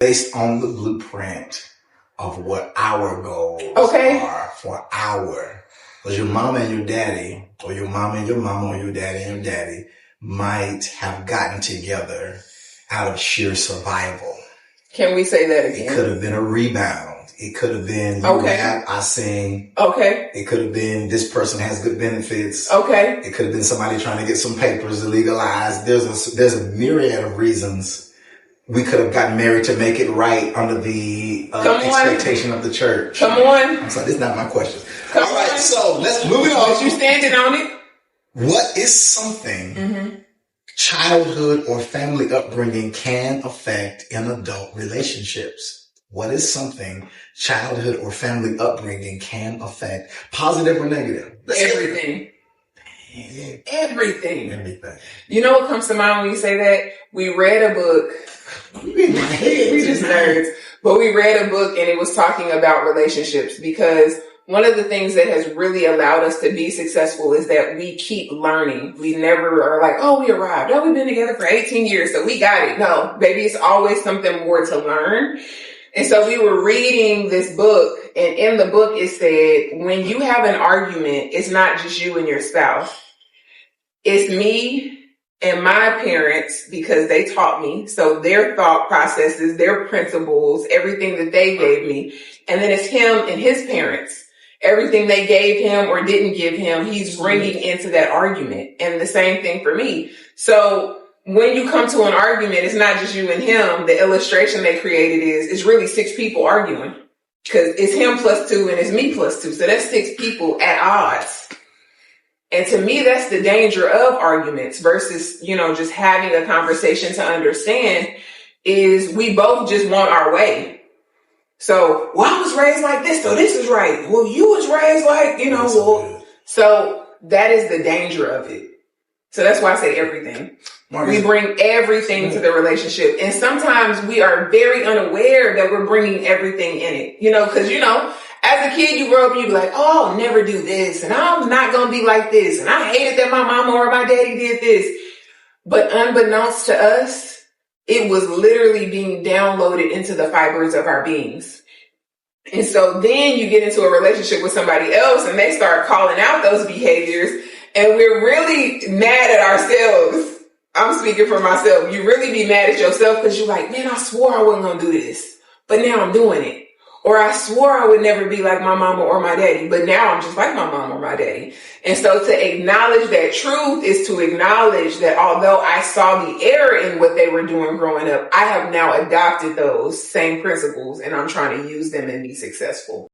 based on the blueprint of what our goals are for our. Because your mama and your daddy, or your mama and your mama, or your daddy and your daddy might have gotten together out of sheer survival. Can we say that again? It could have been a rebound. It could have been you rap, I sing. Okay. It could have been this person has good benefits. Okay. It could have been somebody trying to get some papers to legalize. There's a myriad of reasons we could have gotten married to make it right under the expectation of the church. Come on. I'm sorry, this is not my question. All right, so let's move it on. But you standing on it? What is something childhood or family upbringing can affect in adult relationships? What is something childhood or family upbringing can affect, positive or negative? Everything. Everything. You know what comes to mind when you say that? We read a book. We just nerds. But we read a book and it was talking about relationships, because one of the things that has really allowed us to be successful is that we keep learning. We never are like, oh, we arrived. Oh, we've been together for 18 years, so we got it. No, baby, it's always something more to learn. And so we were reading this book, and in the book it said, when you have an argument, it's not just you and your spouse. It's me and my parents, because they taught me. So their thought processes, their principles, everything that they gave me. And then it's him and his parents. Everything they gave him or didn't give him, he's bringing into that argument. And the same thing for me. So when you come to an argument, it's not just you and him. The illustration they created is really 6 people arguing, because it's him plus 2 and it's me plus 2. So that's 6 people at odds. And to me, that's the danger of arguments versus, just having a conversation to understand, is we both just want our way. So, well, I was raised like this, so this is right. Well, you was raised like, so that is the danger of it. So that's why I say everything. We bring everything to the relationship. And sometimes we are very unaware that we're bringing everything in it, because, as a kid, you grow up and you be like, oh, I'll never do this. And I'm not going to be like this. And I hated that my mama or my daddy did this. But unbeknownst to us, it was literally being downloaded into the fibers of our beings. And so then you get into a relationship with somebody else and they start calling out those behaviors, and we're really mad at ourselves. I'm speaking for myself. You really be mad at yourself because you're like, man, I swore I wasn't going to do this, but now I'm doing it. Or I swore I would never be like my mama or my daddy, but now I'm just like my mom or my daddy. And so to acknowledge that truth is to acknowledge that although I saw the error in what they were doing growing up, I have now adopted those same principles and I'm trying to use them and be successful.